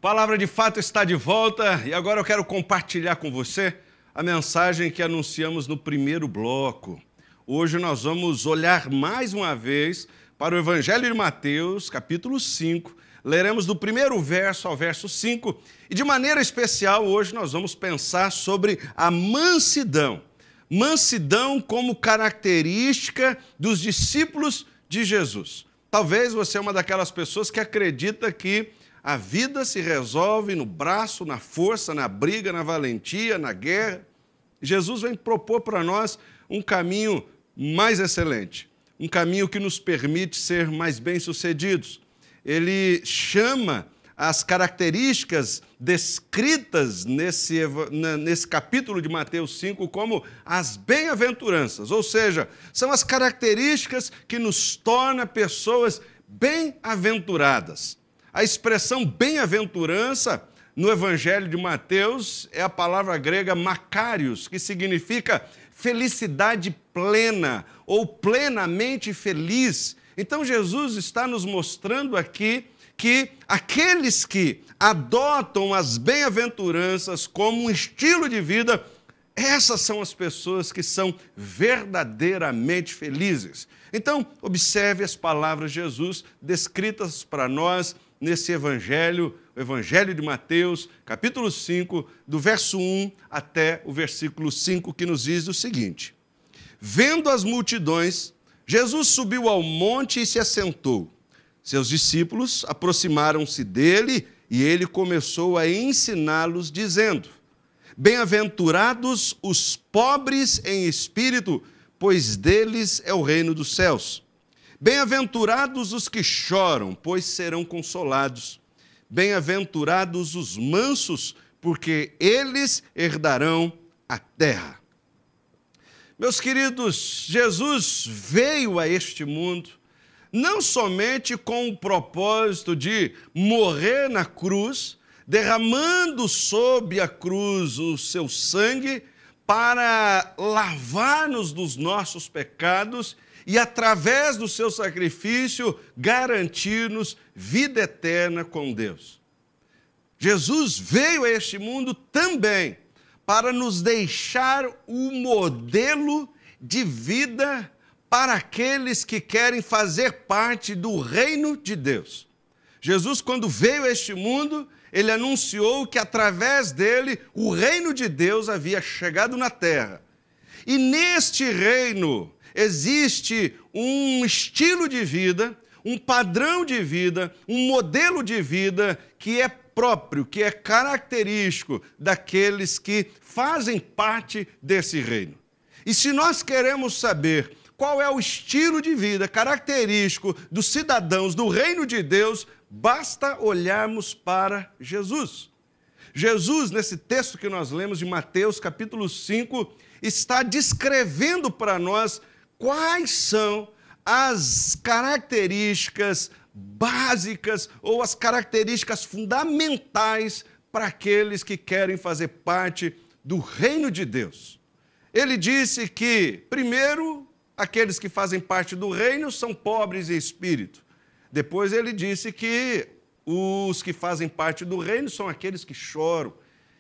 Palavra de Fato está de volta e agora eu quero compartilhar com você a mensagem que anunciamos no primeiro bloco. Hoje nós vamos olhar mais uma vez para o Evangelho de Mateus, capítulo 5. Leremos do primeiro verso ao verso 5 e de maneira especial hoje nós vamos pensar sobre a mansidão. Mansidão como característica dos discípulos de Jesus. Talvez você é uma daquelas pessoas que acredita que a vida se resolve no braço, na força, na briga, na valentia, na guerra. Jesus vem propor para nós um caminho mais excelente, um caminho que nos permite ser mais bem-sucedidos. Ele chama as características descritas nesse capítulo de Mateus 5 como as bem-aventuranças, ou seja, são as características que nos tornam pessoas bem-aventuradas. A expressão bem-aventurança no Evangelho de Mateus é a palavra grega makarios, que significa felicidade plena ou plenamente feliz. Então Jesus está nos mostrando aqui que aqueles que adotam as bem-aventuranças como um estilo de vida, essas são as pessoas que são verdadeiramente felizes. Então, observe as palavras de Jesus descritas para nós nesse Evangelho, o Evangelho de Mateus, capítulo 5, do verso 1 até o versículo 5, que nos diz o seguinte: Vendo as multidões, Jesus subiu ao monte e se assentou. Seus discípulos aproximaram-se dele e ele começou a ensiná-los, dizendo: Bem-aventurados os pobres em espírito, pois deles é o reino dos céus. Bem-aventurados os que choram, pois serão consolados. Bem-aventurados os mansos, porque eles herdarão a terra. Meus queridos, Jesus veio a este mundo não somente com o propósito de morrer na cruz, derramando sob a cruz o seu sangue para lavar-nos dos nossos pecados e, através do seu sacrifício, garantir-nos vida eterna com Deus. Jesus veio a este mundo também para nos deixar o modelo de vida para aqueles que querem fazer parte do reino de Deus. Jesus, quando veio a este mundo, ele anunciou que através dele o reino de Deus havia chegado na terra. E neste reino existe um estilo de vida, um padrão de vida, um modelo de vida que é próprio, que é característico daqueles que fazem parte desse reino. E se nós queremos saber qual é o estilo de vida característico dos cidadãos do reino de Deus, basta olharmos para Jesus. Jesus, nesse texto que nós lemos de Mateus, capítulo 5, está descrevendo para nós quais são as características básicas ou as características fundamentais para aqueles que querem fazer parte do reino de Deus. Ele disse que, primeiro, aqueles que fazem parte do reino são pobres em espírito. Depois ele disse que os que fazem parte do reino são aqueles que choram.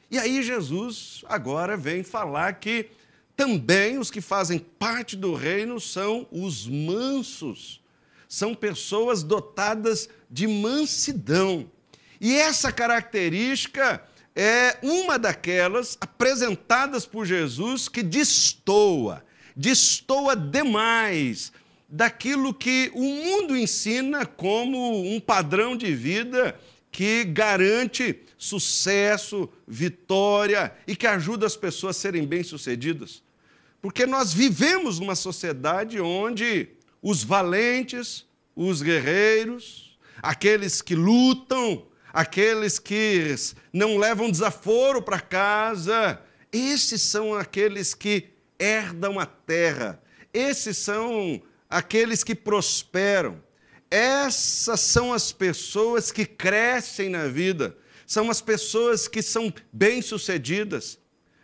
E aí Jesus agora vem falar que também os que fazem parte do reino são os mansos. São pessoas dotadas de mansidão. E essa característica é uma daquelas apresentadas por Jesus que destoa demais daquilo que o mundo ensina como um padrão de vida que garante sucesso, vitória e que ajuda as pessoas a serem bem-sucedidas. Porque nós vivemos numa sociedade onde os valentes, os guerreiros, aqueles que lutam, aqueles que não levam desaforo para casa, esses são aqueles que herdam a terra, esses são aqueles que prosperam, essas são as pessoas que crescem na vida, são as pessoas que são bem-sucedidas.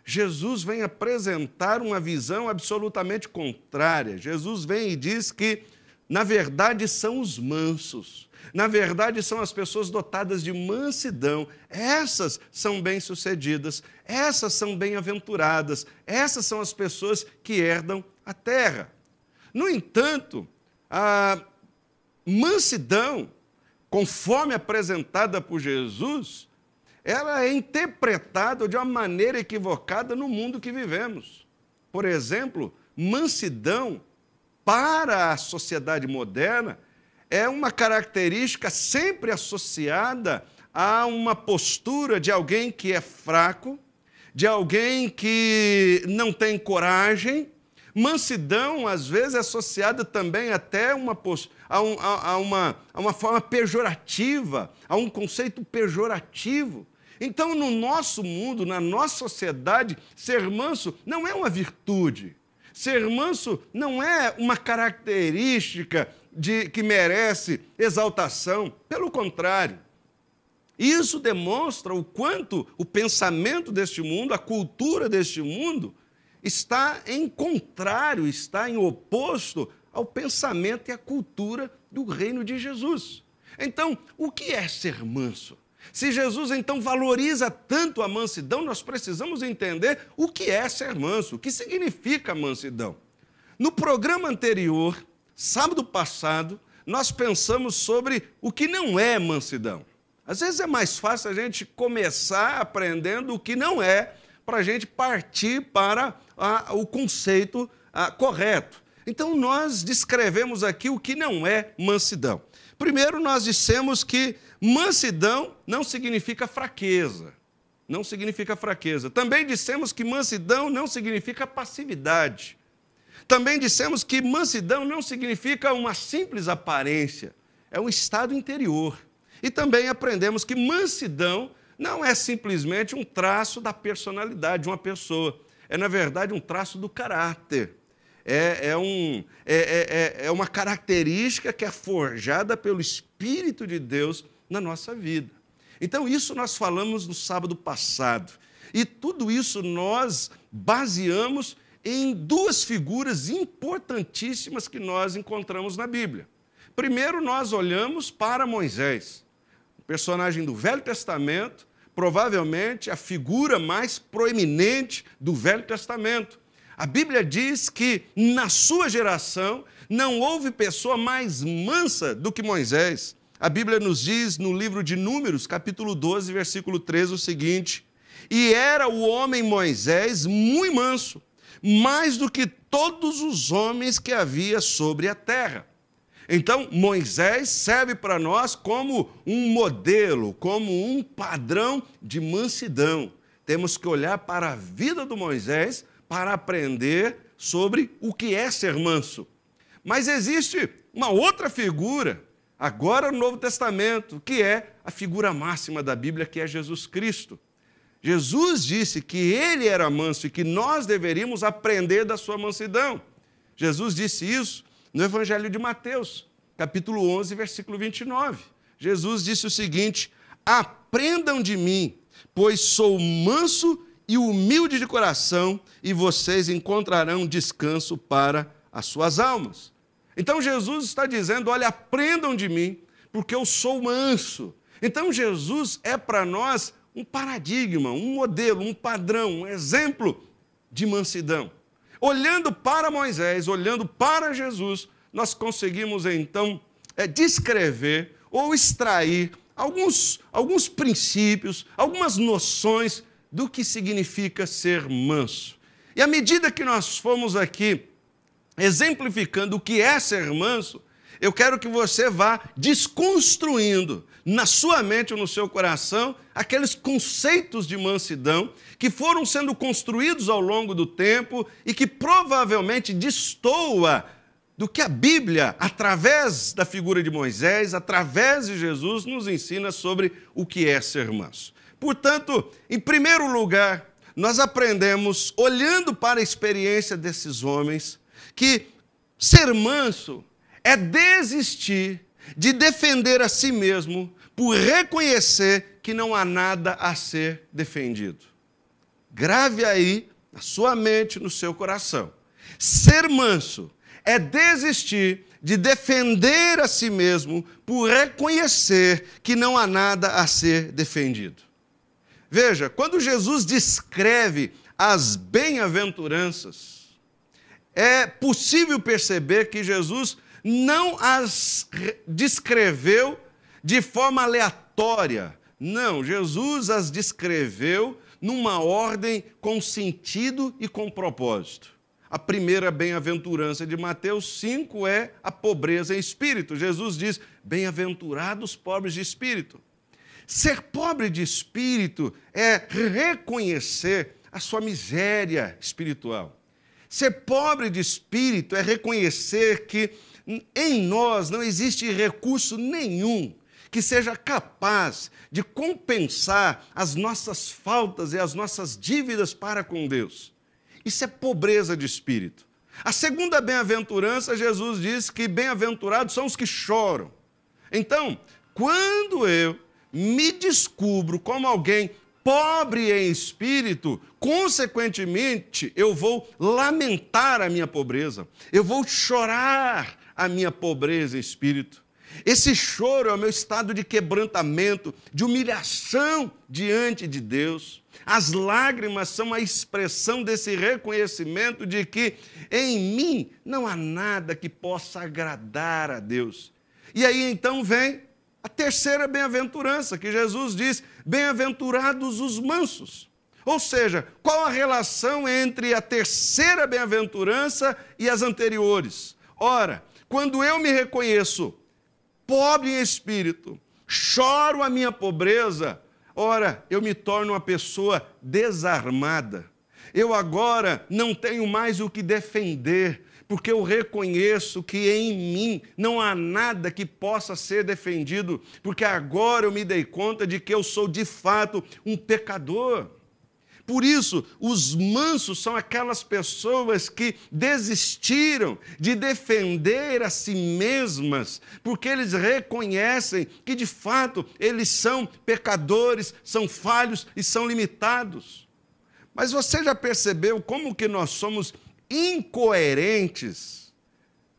Jesus vem apresentar uma visão absolutamente contrária. Jesus vem e diz que na verdade, são os mansos. Na verdade, são as pessoas dotadas de mansidão. Essas são bem-sucedidas, essas são bem-aventuradas, essas são as pessoas que herdam a terra. No entanto, a mansidão, conforme apresentada por Jesus, ela é interpretada de uma maneira equivocada no mundo que vivemos. Por exemplo, mansidão, para a sociedade moderna, é uma característica sempre associada a uma postura de alguém que é fraco, de alguém que não tem coragem. Mansidão, às vezes, é associada também até a uma forma pejorativa, a um conceito pejorativo. Então, no nosso mundo, na nossa sociedade, ser manso não é uma virtude. Ser manso não é uma característica que merece exaltação. Pelo contrário, isso demonstra o quanto o pensamento deste mundo, a cultura deste mundo, está em contrário, está em oposto ao pensamento e à cultura do reino de Jesus. Então, o que é ser manso? Se Jesus, então, valoriza tanto a mansidão, nós precisamos entender o que é ser manso, o que significa mansidão. No programa anterior, sábado passado, nós pensamos sobre o que não é mansidão. Às vezes é mais fácil a gente começar aprendendo o que não é, para a gente partir para o conceito correto. Então, nós descrevemos aqui o que não é mansidão. Primeiro, nós dissemos que mansidão não significa fraqueza. Não significa fraqueza. Também dissemos que mansidão não significa passividade. Também dissemos que mansidão não significa uma simples aparência, é um estado interior. E também aprendemos que mansidão não é simplesmente um traço da personalidade de uma pessoa, é, na verdade, um traço do caráter. É uma característica que é forjada pelo Espírito de Deus na nossa vida. Então, isso nós falamos no sábado passado. E tudo isso nós baseamos em duas figuras importantíssimas que nós encontramos na Bíblia. Primeiro, nós olhamos para Moisés, personagem do Velho Testamento, provavelmente a figura mais proeminente do Velho Testamento. A Bíblia diz que, na sua geração, não houve pessoa mais mansa do que Moisés. A Bíblia nos diz, no livro de Números, capítulo 12, versículo 13, o seguinte: e era o homem Moisés muito manso, mais do que todos os homens que havia sobre a terra. Então, Moisés serve para nós como um modelo, como um padrão de mansidão. Temos que olhar para a vida do Moisés para aprender sobre o que é ser manso. Mas existe uma outra figura, agora no Novo Testamento, que é a figura máxima da Bíblia, que é Jesus Cristo. Jesus disse que ele era manso e que nós deveríamos aprender da sua mansidão. Jesus disse isso no Evangelho de Mateus, capítulo 11, versículo 29. Jesus disse o seguinte: aprendam de mim, pois sou manso e humilde de coração, e vocês encontrarão descanso para as suas almas. Então Jesus está dizendo: olha, aprendam de mim, porque eu sou manso. Então Jesus é para nós um paradigma, um modelo, um padrão, um exemplo de mansidão. Olhando para Moisés, olhando para Jesus, nós conseguimos então descrever ou extrair alguns princípios, algumas noções do que significa ser manso. E à medida que nós fomos aqui exemplificando o que é ser manso, eu quero que você vá desconstruindo na sua mente ou no seu coração aqueles conceitos de mansidão que foram sendo construídos ao longo do tempo e que provavelmente destoa do que a Bíblia, através da figura de Moisés, através de Jesus, nos ensina sobre o que é ser manso. Portanto, em primeiro lugar, nós aprendemos, olhando para a experiência desses homens, que ser manso é desistir de defender a si mesmo por reconhecer que não há nada a ser defendido. Grave aí na sua mente, no seu coração. Ser manso é desistir de defender a si mesmo por reconhecer que não há nada a ser defendido. Veja, quando Jesus descreve as bem-aventuranças, é possível perceber que Jesus não as descreveu de forma aleatória. Não, Jesus as descreveu numa ordem com sentido e com propósito. A primeira bem-aventurança de Mateus 5 é a pobreza em espírito. Jesus diz, bem-aventurados pobres de espírito. Ser pobre de espírito é reconhecer a sua miséria espiritual. Ser pobre de espírito é reconhecer que em nós não existe recurso nenhum que seja capaz de compensar as nossas faltas e as nossas dívidas para com Deus. Isso é pobreza de espírito. A segunda bem-aventurança, Jesus diz que bem-aventurados são os que choram. Então, quando eu me descubro como alguém pobre em espírito, consequentemente, eu vou lamentar a minha pobreza, eu vou chorar a minha pobreza em espírito. Esse choro é o meu estado de quebrantamento, de humilhação diante de Deus. As lágrimas são a expressão desse reconhecimento de que em mim não há nada que possa agradar a Deus. E aí então vem a terceira bem-aventurança, que Jesus diz, bem-aventurados os mansos. Ou seja, qual a relação entre a terceira bem-aventurança e as anteriores? Ora, quando eu me reconheço pobre em espírito, choro a minha pobreza, ora, eu me torno uma pessoa desarmada. Eu agora não tenho mais o que defender, porque eu reconheço que em mim não há nada que possa ser defendido, porque agora eu me dei conta de que eu sou de fato um pecador. Por isso, os mansos são aquelas pessoas que desistiram de defender a si mesmas, porque eles reconhecem que, de fato, eles são pecadores, são falhos e são limitados. Mas você já percebeu como que nós somos incoerentes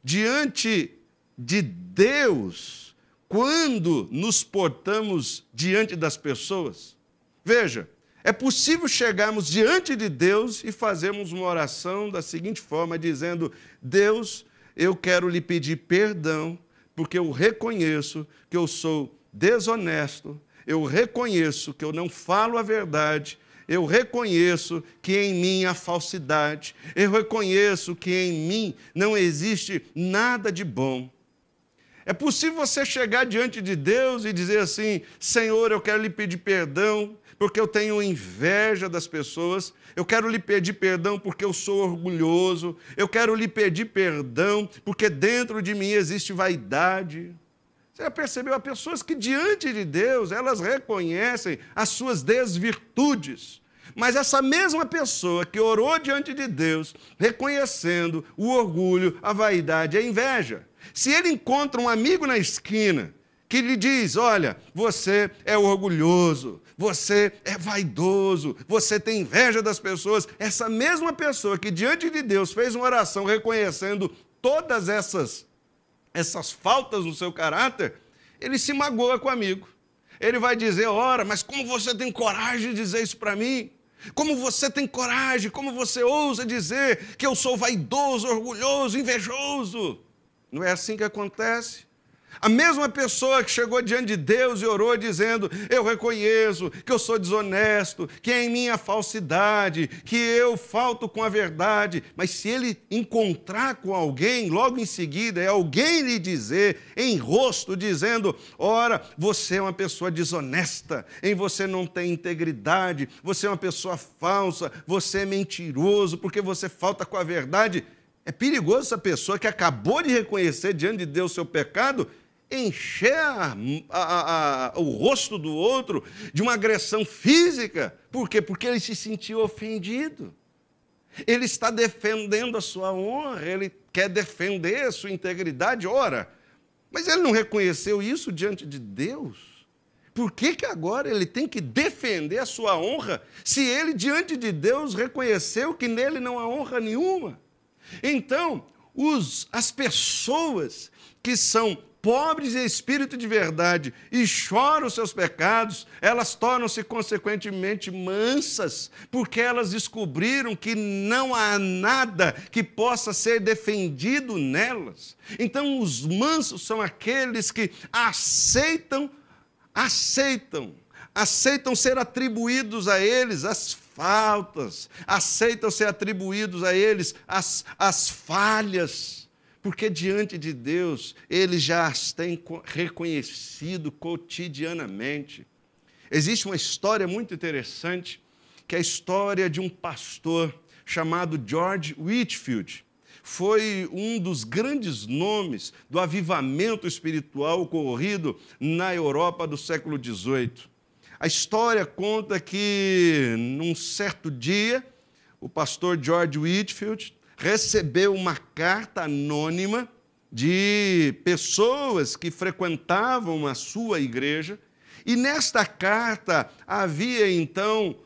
diante de Deus quando nos portamos diante das pessoas? Veja, é possível chegarmos diante de Deus e fazermos uma oração da seguinte forma, dizendo, Deus, eu quero lhe pedir perdão, porque eu reconheço que eu sou desonesto, eu reconheço que eu não falo a verdade, eu reconheço que em mim há falsidade, eu reconheço que em mim não existe nada de bom. É possível você chegar diante de Deus e dizer assim, Senhor, eu quero lhe pedir perdão, porque eu tenho inveja das pessoas, eu quero lhe pedir perdão porque eu sou orgulhoso, eu quero lhe pedir perdão porque dentro de mim existe vaidade. Você já percebeu? Há pessoas que diante de Deus, elas reconhecem as suas desvirtudes, mas essa mesma pessoa que orou diante de Deus, reconhecendo o orgulho, a vaidade, a inveja, se ele encontra um amigo na esquina, que lhe diz, olha, você é orgulhoso, você é vaidoso, você tem inveja das pessoas. Essa mesma pessoa que diante de Deus fez uma oração reconhecendo todas essas faltas no seu caráter, ele se magoa com o amigo. Ele vai dizer, ora, mas como você tem coragem de dizer isso para mim? Como você tem coragem, como você ousa dizer que eu sou vaidoso, orgulhoso, invejoso? Não é assim que acontece? A mesma pessoa que chegou diante de Deus e orou dizendo, eu reconheço que eu sou desonesto, que em mim há falsidade, que eu falto com a verdade, mas se ele encontrar com alguém, logo em seguida, é alguém lhe dizer, em rosto, dizendo, ora, você é uma pessoa desonesta, em você não tem integridade, você é uma pessoa falsa, você é mentiroso, porque você falta com a verdade. É perigoso essa pessoa que acabou de reconhecer diante de Deus seu pecado, encher o rosto do outro de uma agressão física. Por quê? Porque ele se sentiu ofendido. Ele está defendendo a sua honra, ele quer defender a sua integridade. Ora, mas ele não reconheceu isso diante de Deus. Por que agora ele tem que defender a sua honra se ele, diante de Deus, reconheceu que nele não há honra nenhuma? Então, as pessoas que são pobres em espírito de verdade e choram os seus pecados, elas tornam-se consequentemente mansas, porque elas descobriram que não há nada que possa ser defendido nelas. Então, os mansos são aqueles que aceitam ser atribuídos a eles as faltas, aceitam ser atribuídos a eles as falhas, porque diante de Deus, eles já as têm reconhecido cotidianamente. Existe uma história muito interessante, que é a história de um pastor chamado George Whitefield. Foi um dos grandes nomes do avivamento espiritual ocorrido na Europa do século XVIII. A história conta que, num certo dia, o pastor George Whitefield recebeu uma carta anônima de pessoas que frequentavam a sua igreja, e nesta carta havia, então,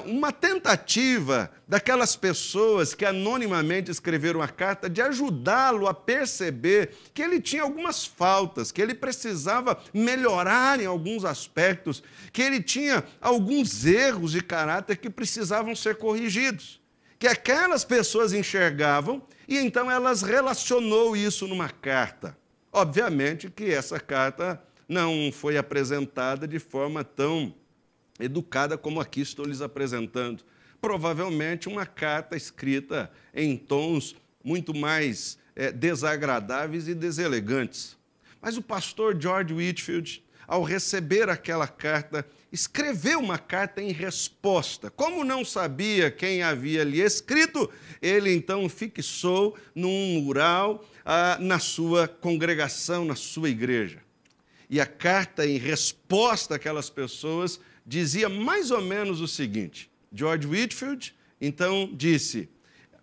uma tentativa daquelas pessoas que anonimamente escreveram a carta de ajudá-lo a perceber que ele tinha algumas faltas, que ele precisava melhorar em alguns aspectos, que ele tinha alguns erros de caráter que precisavam ser corrigidos, que aquelas pessoas enxergavam, e então elas relacionou isso numa carta. Obviamente que essa carta não foi apresentada de forma tão educada como aqui estou lhes apresentando. Provavelmente uma carta escrita em tons muito mais desagradáveis e deselegantes. Mas o pastor George Whitefield, ao receber aquela carta, escreveu uma carta em resposta. Como não sabia quem havia lhe escrito, ele então fixou num mural na sua congregação, na sua igreja. E a carta em resposta àquelas pessoas dizia mais ou menos o seguinte: George Whitefield, então, disse: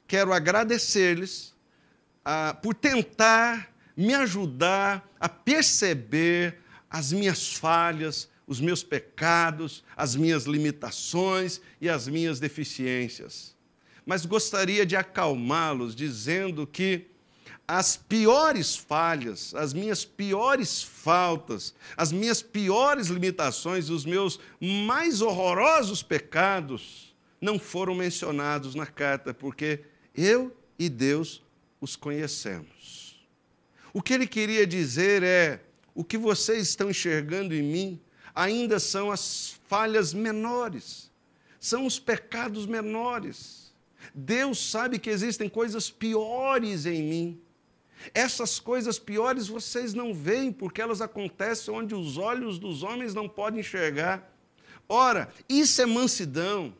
quero agradecer-lhes por tentar me ajudar a perceber as minhas falhas, os meus pecados, as minhas limitações e as minhas deficiências. Mas gostaria de acalmá-los dizendo que as piores falhas, as minhas piores faltas, as minhas piores limitações, os meus mais horrorosos pecados não foram mencionados na carta, porque eu e Deus os conhecemos. O que ele queria dizer é: o que vocês estão enxergando em mim ainda são as falhas menores, são os pecados menores. Deus sabe que existem coisas piores em mim. Essas coisas piores vocês não veem, porque elas acontecem onde os olhos dos homens não podem enxergar. Ora, isso é mansidão.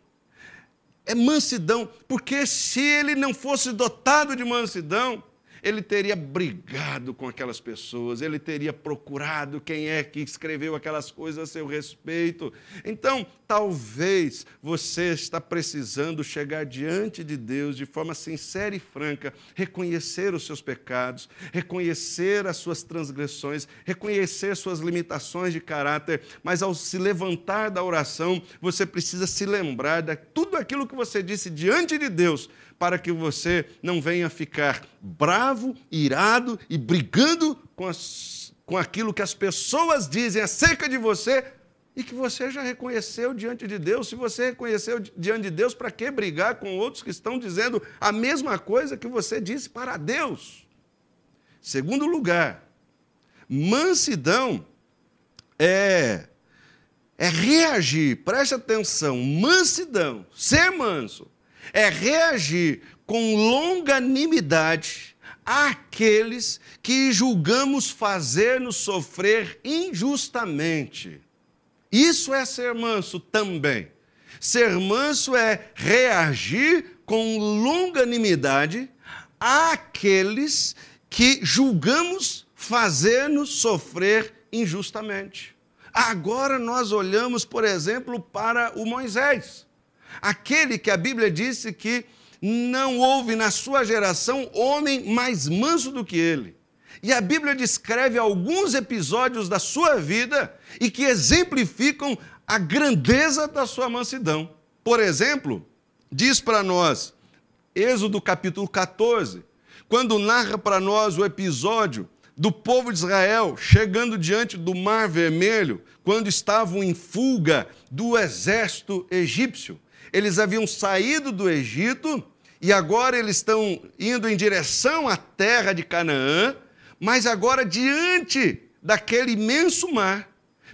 É mansidão, porque se ele não fosse dotado de mansidão, ele teria brigado com aquelas pessoas, ele teria procurado quem é que escreveu aquelas coisas a seu respeito. Então, talvez você está precisando chegar diante de Deus de forma sincera e franca, reconhecer os seus pecados, reconhecer as suas transgressões, reconhecer suas limitações de caráter, mas ao se levantar da oração, você precisa se lembrar de tudo aquilo que você disse diante de Deus, para que você não venha ficar bravo, irado e brigando com aquilo que as pessoas dizem acerca de você e que você já reconheceu diante de Deus. Se você reconheceu diante de Deus, para que brigar com outros que estão dizendo a mesma coisa que você disse para Deus? Segundo lugar, mansidão é reagir, preste atenção, mansidão, ser manso, é reagir com longanimidade àqueles que julgamos fazer-nos sofrer injustamente. Isso é ser manso também. Ser manso é reagir com longanimidade àqueles que julgamos fazer-nos sofrer injustamente. Agora nós olhamos, por exemplo, para o Moisés. Aquele que a Bíblia disse que não houve na sua geração homem mais manso do que ele. E a Bíblia descreve alguns episódios da sua vida e que exemplificam a grandeza da sua mansidão. Por exemplo, diz para nós, Êxodo capítulo 14, quando narra para nós o episódio do povo de Israel chegando diante do Mar Vermelho, quando estavam em fuga do exército egípcio. Eles haviam saído do Egito e agora eles estão indo em direção à terra de Canaã, mas agora diante daquele imenso mar,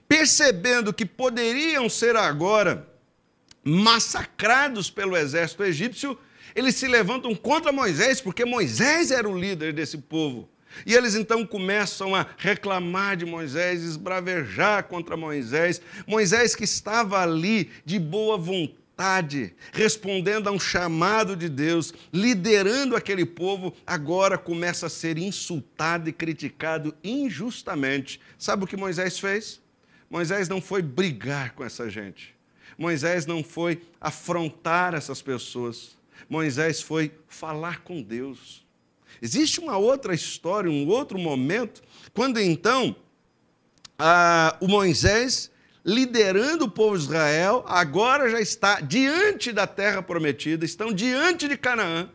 percebendo que poderiam ser agora massacrados pelo exército egípcio, eles se levantam contra Moisés, porque Moisés era o líder desse povo. E eles então começam a reclamar de Moisés, esbravejar contra Moisés. Moisés, que estava ali de boa vontade, respondendo a um chamado de Deus, liderando aquele povo, agora começa a ser insultado e criticado injustamente. Sabe o que Moisés fez? Moisés não foi brigar com essa gente. Moisés não foi afrontar essas pessoas. Moisés foi falar com Deus. Existe uma outra história, um outro momento, quando então o Moisés, liderando o povo de Israel, agora já está diante da terra prometida, estão diante de Canaã.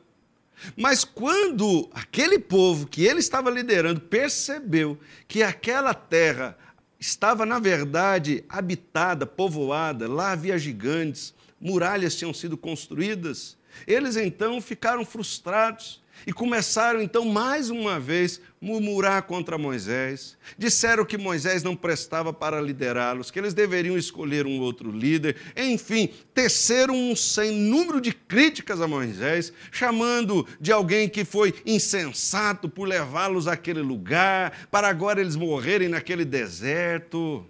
Mas quando aquele povo que ele estava liderando percebeu que aquela terra estava, na verdade, habitada, povoada, lá havia gigantes, muralhas tinham sido construídas, eles então ficaram frustrados e começaram então mais uma vez murmurar contra Moisés. Disseram que Moisés não prestava para liderá-los, que eles deveriam escolher um outro líder. Enfim, teceram um sem número de críticas a Moisés, chamando de alguém que foi insensato por levá-los àquele lugar, para agora eles morrerem naquele deserto.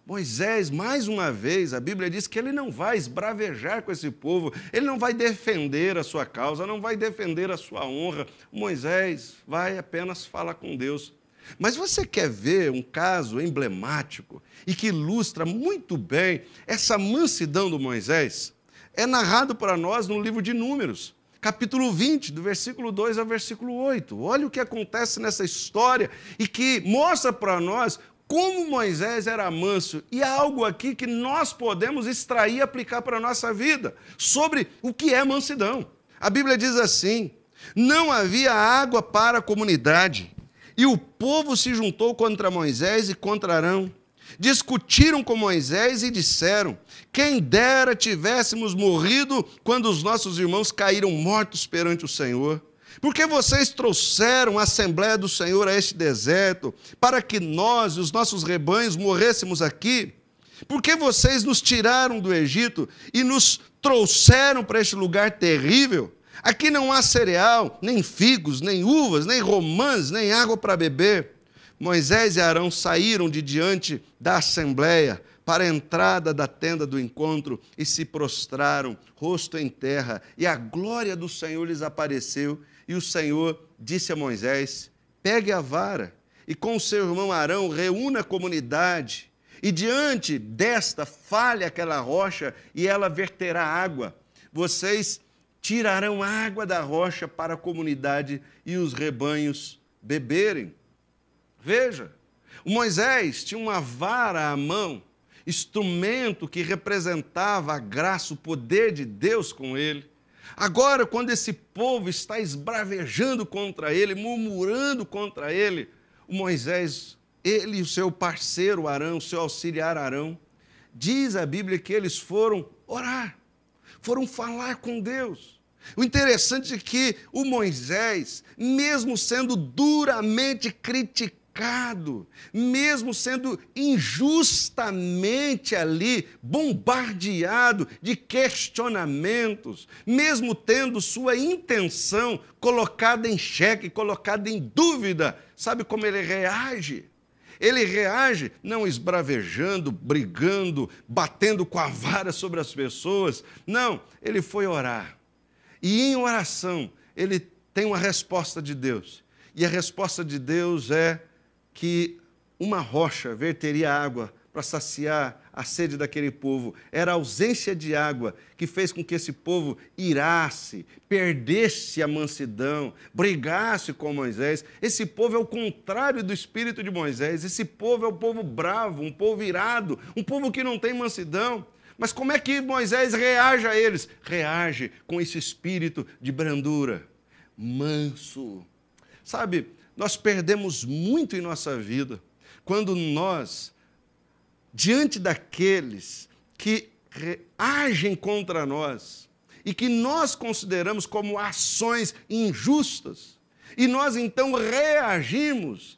Moisés, mais uma vez, a Bíblia diz que ele não vai esbravejar com esse povo, ele não vai defender a sua causa, não vai defender a sua honra. Moisés vai apenas falar com Deus. Mas você quer ver um caso emblemático e que ilustra muito bem essa mansidão do Moisés? É narrado para nós no livro de Números, capítulo 20, do versículo 2 ao versículo 8. Olha o que acontece nessa história e que mostra para nós como Moisés era manso. E há algo aqui que nós podemos extrair e aplicar para a nossa vida, sobre o que é mansidão. A Bíblia diz assim: não havia água para a comunidade, e o povo se juntou contra Moisés e contra Arão. Discutiram com Moisés e disseram: quem dera tivéssemos morrido quando os nossos irmãos caíram mortos perante o Senhor. Porque vocês trouxeram a Assembleia do Senhor a este deserto, para que nós e os nossos rebanhos morrêssemos aqui? Porque vocês nos tiraram do Egito e nos trouxeram para este lugar terrível? Aqui não há cereal, nem figos, nem uvas, nem romãs, nem água para beber. Moisés e Arão saíram de diante da Assembleia para a entrada da tenda do encontro e se prostraram, rosto em terra, e a glória do Senhor lhes apareceu. E o Senhor disse a Moisés: pegue a vara e com o seu irmão Arão reúna a comunidade, e diante desta fale aquela rocha e ela verterá água. Vocês tirarão água da rocha para a comunidade e os rebanhos beberem. Veja, o Moisés tinha uma vara à mão, instrumento que representava a graça, o poder de Deus com ele. Agora, quando esse povo está esbravejando contra ele, murmurando contra ele, o Moisés, ele e o seu parceiro Arão, o seu auxiliar Arão, diz a Bíblia que eles foram orar, foram falar com Deus. O interessante é que o Moisés, mesmo sendo duramente criticado, mesmo sendo injustamente ali bombardeado de questionamentos, mesmo tendo sua intenção colocada em xeque, colocada em dúvida, sabe como ele reage? Ele reage não esbravejando, brigando, batendo com a vara sobre as pessoas. Não, ele foi orar. E em oração, ele tem uma resposta de Deus. E a resposta de Deus é que uma rocha verteria água para saciar a sede daquele povo. Era a ausência de água que fez com que esse povo irasse, perdesse a mansidão, brigasse com Moisés. Esse povo é o contrário do espírito de Moisés. Esse povo é o povo bravo, um povo irado, um povo que não tem mansidão. Mas como é que Moisés reage a eles? Reage com esse espírito de brandura, manso, Sabe, nós perdemos muito em nossa vida quando nós, diante daqueles que agem contra nós e que nós consideramos como ações injustas, e nós então reagimos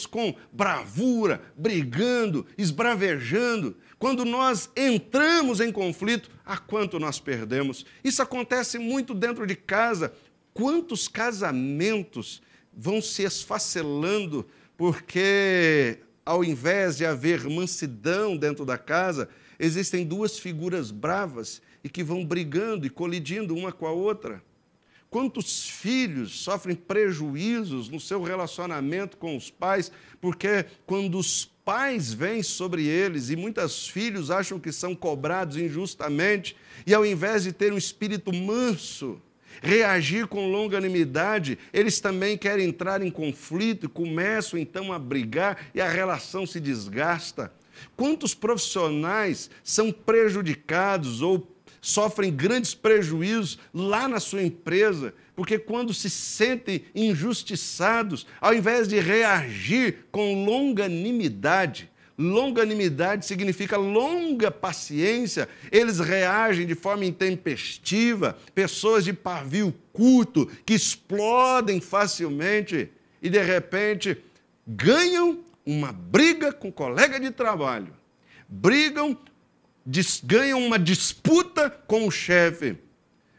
com bravura, brigando, esbravejando. Quando nós entramos em conflito, a quanto nós perdemos? Isso acontece muito dentro de casa. Quantos casamentos vão se esfacelando porque, ao invés de haver mansidão dentro da casa, existem duas figuras bravas e que vão brigando e colidindo uma com a outra? Quantos filhos sofrem prejuízos no seu relacionamento com os pais, porque quando os pais vêm sobre eles, e muitos filhos acham que são cobrados injustamente, e ao invés de ter um espírito manso, reagir com longanimidade, eles também querem entrar em conflito e começam então a brigar e a relação se desgasta. Quantos profissionais são prejudicados ou sofrem grandes prejuízos lá na sua empresa, porque quando se sentem injustiçados, ao invés de reagir com longanimidade, longanimidade significa longa paciência, eles reagem de forma intempestiva, pessoas de pavio curto, que explodem facilmente e, de repente, ganham uma briga com um colega de trabalho, ganham uma disputa com o chefe,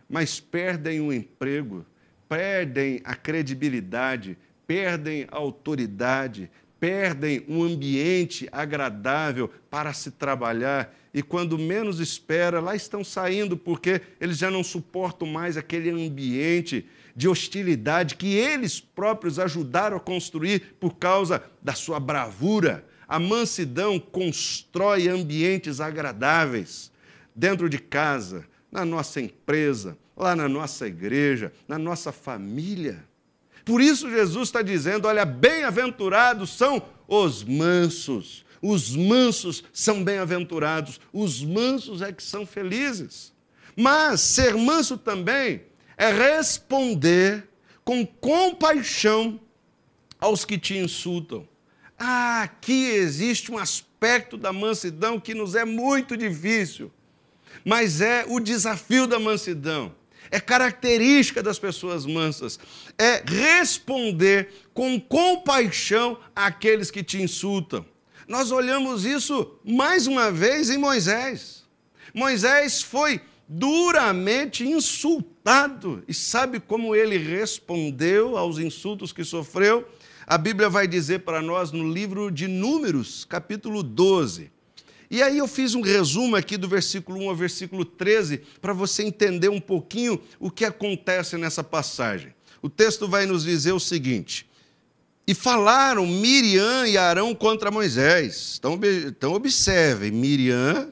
mas perdem o emprego, perdem a credibilidade, perdem a autoridade, perdem um ambiente agradável para se trabalhar e, quando menos espera, lá estão saindo porque eles já não suportam mais aquele ambiente de hostilidade que eles próprios ajudaram a construir por causa da sua bravura. A mansidão constrói ambientes agradáveis dentro de casa, na nossa empresa, lá na nossa igreja, na nossa família. Por isso Jesus está dizendo, olha, bem-aventurados são os mansos são bem-aventurados, os mansos é que são felizes. Mas ser manso também é responder com compaixão aos que te insultam. Aqui existe um aspecto da mansidão que nos é muito difícil, mas é o desafio da mansidão, é característica das pessoas mansas, é responder com compaixão àqueles que te insultam. Nós olhamos isso mais uma vez em Moisés. Moisés foi duramente insultado, e sabe como ele respondeu aos insultos que sofreu? A Bíblia vai dizer para nós no livro de Números, capítulo 12. E aí eu fiz um resumo aqui do versículo 1 ao versículo 13, para você entender um pouquinho o que acontece nessa passagem. O texto vai nos dizer o seguinte: e falaram Miriam e Arão contra Moisés. Então observem, Miriam,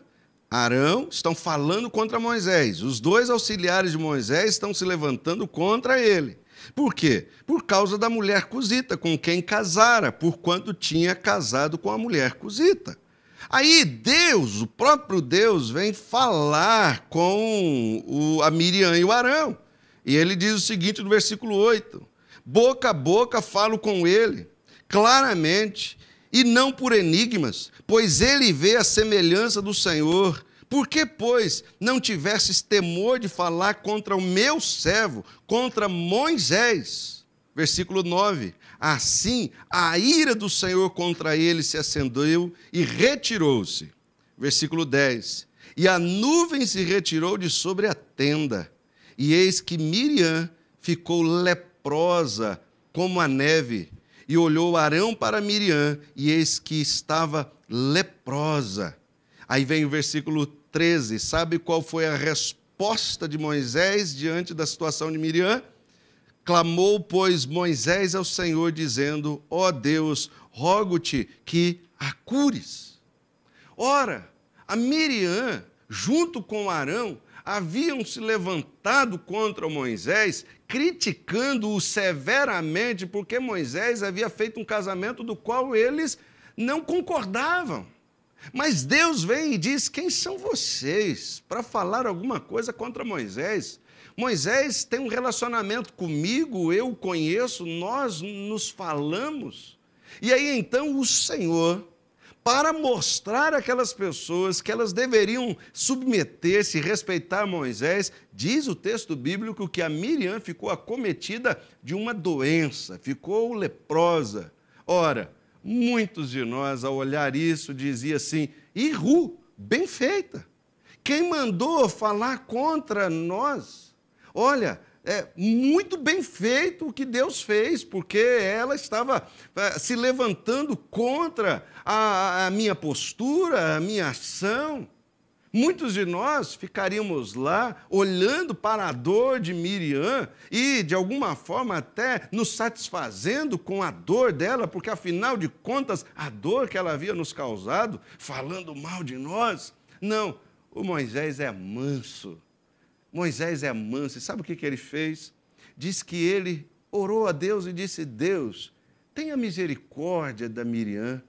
Arão estão falando contra Moisés. Os dois auxiliares de Moisés estão se levantando contra ele. Por quê? Por causa da mulher cusita, com quem casara, porquanto tinha casado com a mulher cusita. Aí Deus, o próprio Deus, vem falar com a Miriam e o Arão. E ele diz o seguinte no versículo 8: boca a boca falo com ele, claramente, e não por enigmas, pois ele vê a semelhança do Senhor. Por que, pois, não tivesses temor de falar contra o meu servo, contra Moisés? Versículo 9. Assim, a ira do Senhor contra ele se acendeu e retirou-se. Versículo 10. E a nuvem se retirou de sobre a tenda, e eis que Miriam ficou leprosa como a neve, e olhou Arão para Miriam, e eis que estava leprosa. Aí vem o versículo 13, sabe qual foi a resposta de Moisés diante da situação de Miriam? Clamou, pois, Moisés ao Senhor, dizendo: ó Deus, rogo-te que a cures. Ora, a Miriam, junto com Arão, haviam se levantado contra Moisés, criticando-o severamente, porque Moisés havia feito um casamento do qual eles não concordavam. Mas Deus vem e diz: quem são vocês para falar alguma coisa contra Moisés? Moisés tem um relacionamento comigo, eu o conheço, nós nos falamos. E aí então o Senhor, para mostrar àquelas pessoas que elas deveriam submeter-se e respeitar Moisés, diz o texto bíblico que a Miriam ficou acometida de uma doença, ficou leprosa. Ora, muitos de nós, ao olhar isso, diziam assim, Iru, bem feita. Quem mandou falar contra nós? Olha, é muito bem feito o que Deus fez, porque ela estava se levantando contra a minha postura, a minha ação. Muitos de nós ficaríamos lá olhando para a dor de Miriam e, de alguma forma, até nos satisfazendo com a dor dela, porque, afinal de contas, a dor que ela havia nos causado, falando mal de nós. Não, o Moisés é manso. Moisés é manso. E sabe o que ele fez? Diz que ele orou a Deus e disse, Deus, tenha misericórdia da Miriam,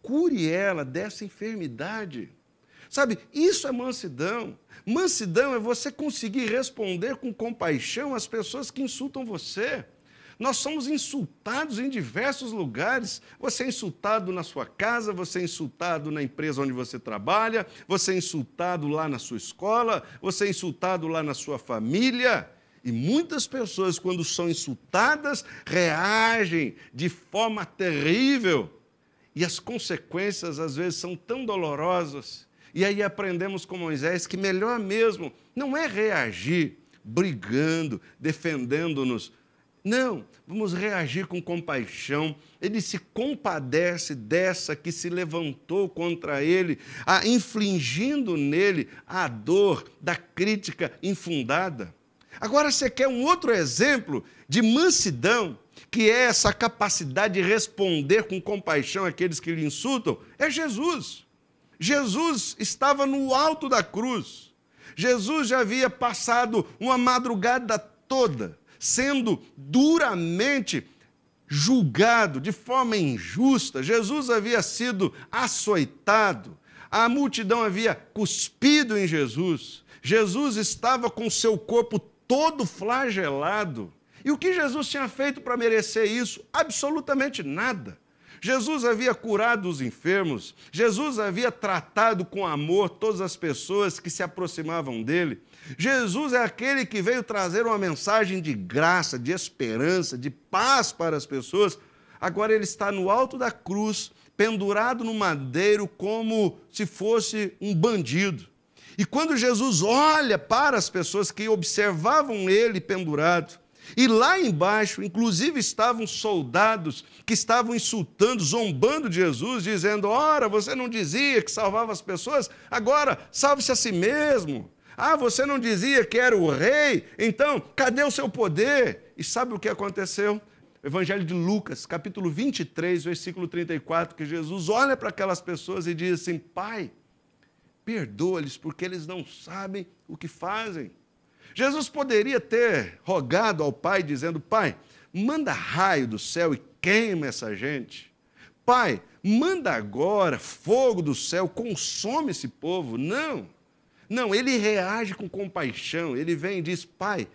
cure ela dessa enfermidade. Sabe, isso é mansidão. Mansidão é você conseguir responder com compaixão às pessoas que insultam você. Nós somos insultados em diversos lugares. Você é insultado na sua casa, você é insultado na empresa onde você trabalha, você é insultado lá na sua escola, você é insultado lá na sua família. E muitas pessoas, quando são insultadas, reagem de forma terrível. E as consequências, às vezes, são tão dolorosas. E aí aprendemos com Moisés que melhor mesmo não é reagir brigando, defendendo-nos. Não, vamos reagir com compaixão. Ele se compadece dessa que se levantou contra ele, infligindo nele a dor da crítica infundada. Agora, você quer um outro exemplo de mansidão, que é essa capacidade de responder com compaixão àqueles que lhe insultam? É Jesus. Jesus estava no alto da cruz. Jesus já havia passado uma madrugada toda sendo duramente julgado de forma injusta. Jesus havia sido açoitado, a multidão havia cuspido em Jesus. Jesus estava com seu corpo todo flagelado. E o que Jesus tinha feito para merecer isso? Absolutamente nada. Jesus havia curado os enfermos, Jesus havia tratado com amor todas as pessoas que se aproximavam dele. Jesus é aquele que veio trazer uma mensagem de graça, de esperança, de paz para as pessoas. Agora ele está no alto da cruz, pendurado no madeiro como se fosse um bandido. E quando Jesus olha para as pessoas que observavam ele pendurado, e lá embaixo, inclusive, estavam soldados que estavam insultando, zombando de Jesus, dizendo, ora, você não dizia que salvava as pessoas? Agora, salve-se a si mesmo. Ah, você não dizia que era o rei? Então, cadê o seu poder? E sabe o que aconteceu? O Evangelho de Lucas, capítulo 23, versículo 34, que Jesus olha para aquelas pessoas e diz assim, Pai, perdoa-lhes porque eles não sabem o que fazem. Jesus poderia ter rogado ao Pai, dizendo, Pai, manda raio do céu e queima essa gente. Pai, manda agora fogo do céu, consome esse povo. Não, não, ele reage com compaixão. Ele vem e diz, Pai,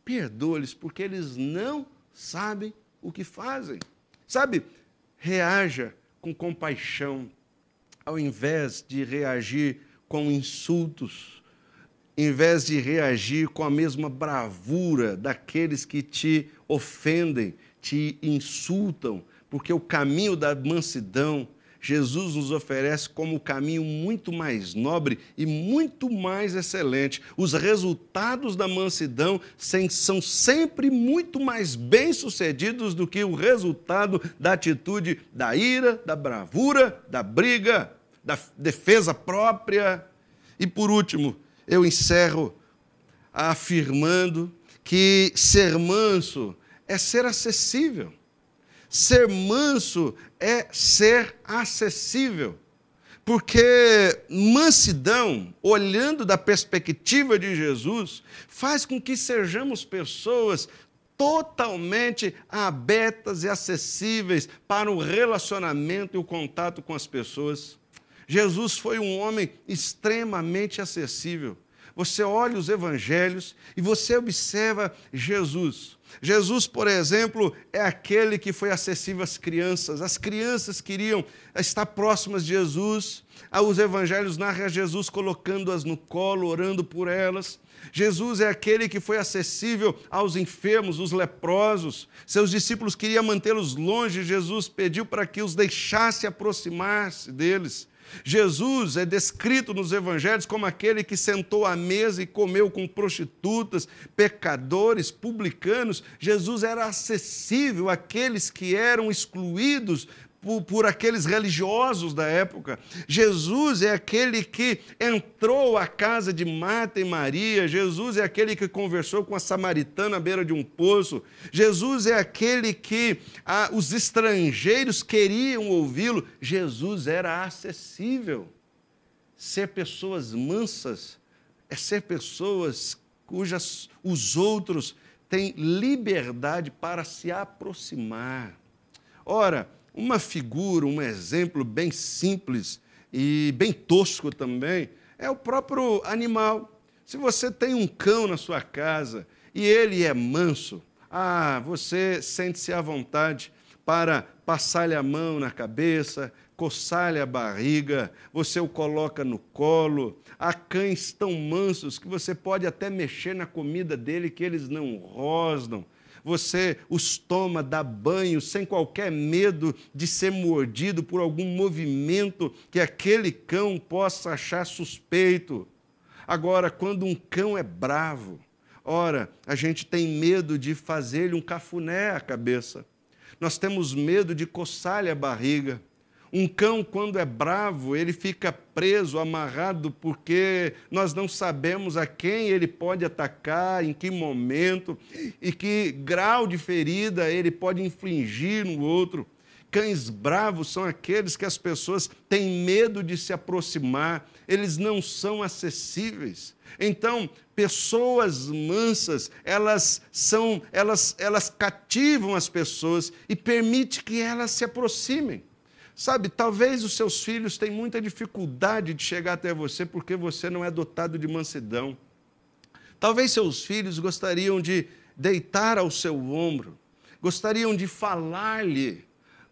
perdoa-lhes porque eles não sabem o que fazem. Sabe, reaja com compaixão, ao invés de reagir com insultos, em vez de reagir com a mesma bravura daqueles que te ofendem, te insultam, porque o caminho da mansidão, Jesus nos oferece como um caminho muito mais nobre e muito mais excelente. Os resultados da mansidão são sempre muito mais bem-sucedidos do que o resultado da atitude da ira, da bravura, da briga, da defesa própria. E, por último, eu encerro afirmando que ser manso é ser acessível. Ser manso é ser acessível. Porque mansidão, olhando da perspectiva de Jesus, faz com que sejamos pessoas totalmente abertas e acessíveis para o relacionamento e o contato com as pessoas. Jesus foi um homem extremamente acessível. Você olha os evangelhos e você observa Jesus. Jesus, por exemplo, é aquele que foi acessível às crianças. As crianças queriam estar próximas de Jesus. Os evangelhos narram Jesus colocando-as no colo, orando por elas. Jesus é aquele que foi acessível aos enfermos, os leprosos. Seus discípulos queriam mantê-los longe. Jesus pediu para que os deixasse aproximar-se deles. Jesus é descrito nos evangelhos como aquele que sentou à mesa e comeu com prostitutas, pecadores, publicanos. Jesus era acessível àqueles que eram excluídos por aqueles religiosos da época. Jesus é aquele que entrou à casa de Marta e Maria. Jesus é aquele que conversou com a samaritana à beira de um poço. Jesus é aquele que os estrangeiros queriam ouvi-lo. Jesus era acessível. Ser pessoas mansas é ser pessoas cujas os outros têm liberdade para se aproximar. Ora, uma figura, um exemplo bem simples e bem tosco também, é o próprio animal. Se você tem um cão na sua casa e ele é manso, você sente-se à vontade para passar-lhe a mão na cabeça, coçar-lhe a barriga, você o coloca no colo. Há cães tão mansos que você pode até mexer na comida dele que eles não rosnam. Você os toma, dá banho, sem qualquer medo de ser mordido por algum movimento que aquele cão possa achar suspeito. Agora, quando um cão é bravo, a gente tem medo de fazer-lhe um cafuné à cabeça. Nós temos medo de coçar-lhe a barriga. Um cão, quando é bravo, ele fica preso, amarrado, porque nós não sabemos a quem ele pode atacar, em que momento e que grau de ferida ele pode infligir no outro. Cães bravos são aqueles que as pessoas têm medo de se aproximar, eles não são acessíveis. Então, pessoas mansas, elas cativam as pessoas e permitem que elas se aproximem. Sabe, talvez os seus filhos tenham muita dificuldade de chegar até você porque você não é dotado de mansidão. Talvez seus filhos gostariam de deitar ao seu ombro, gostariam de falar-lhe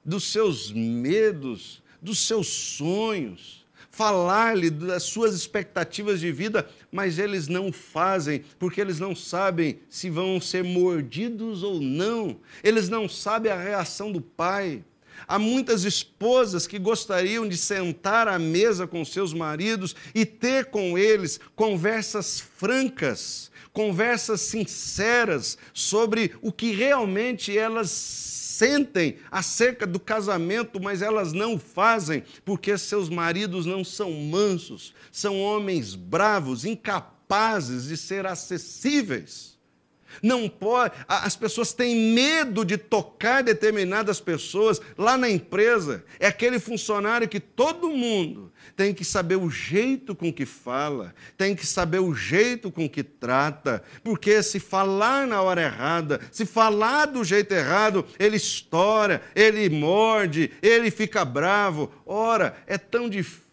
dos seus medos, dos seus sonhos, falar-lhe das suas expectativas de vida, mas eles não fazem, porque eles não sabem se vão ser mordidos ou não. Eles não sabem a reação do pai. Há muitas esposas que gostariam de sentar à mesa com seus maridos e ter com eles conversas francas, conversas sinceras sobre o que realmente elas sentem acerca do casamento, mas elas não fazem porque seus maridos não são mansos, são homens bravos, incapazes de ser acessíveis. Não pode, as pessoas têm medo de tocar determinadas pessoas lá na empresa. É aquele funcionário que todo mundo tem que saber o jeito com que fala, tem que saber o jeito com que trata, porque se falar na hora errada, se falar do jeito errado, ele estoura, ele morde, ele fica bravo. Ora, é tão difícil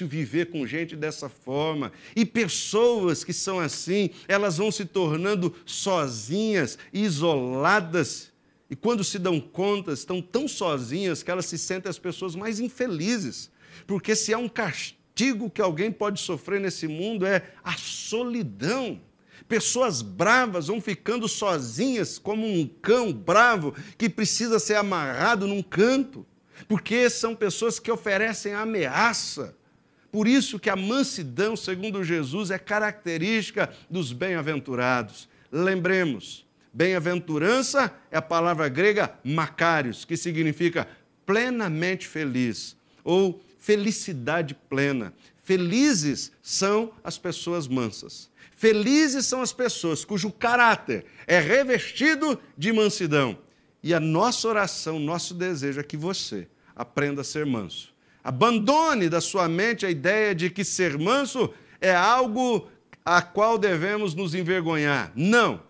viver com gente dessa forma. E pessoas que são assim, elas vão se tornando sozinhas, isoladas. E quando se dão conta, estão tão sozinhas que elas se sentem as pessoas mais infelizes. Porque se há um castigo que alguém pode sofrer nesse mundo, é a solidão. Pessoas bravas vão ficando sozinhas, como um cão bravo que precisa ser amarrado num canto. Porque são pessoas que oferecem ameaça. Por isso que a mansidão, segundo Jesus, é característica dos bem-aventurados. Lembremos, bem-aventurança é a palavra grega makarios, que significa plenamente feliz, ou felicidade plena. Felizes são as pessoas mansas. Felizes são as pessoas cujo caráter é revestido de mansidão. E a nossa oração, nosso desejo é que você aprenda a ser manso. Abandone da sua mente a ideia de que ser manso é algo a qual devemos nos envergonhar. Não.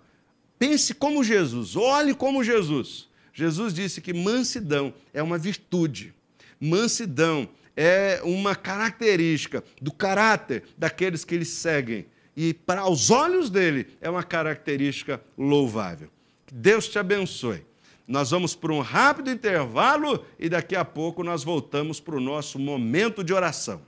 Pense como Jesus, olhe como Jesus. Jesus disse que mansidão é uma virtude. Mansidão é uma característica do caráter daqueles que lhe seguem. e para os olhos dele é uma característica louvável. Que Deus te abençoe. Nós vamos para um rápido intervalo e daqui a pouco nós voltamos para o nosso momento de oração.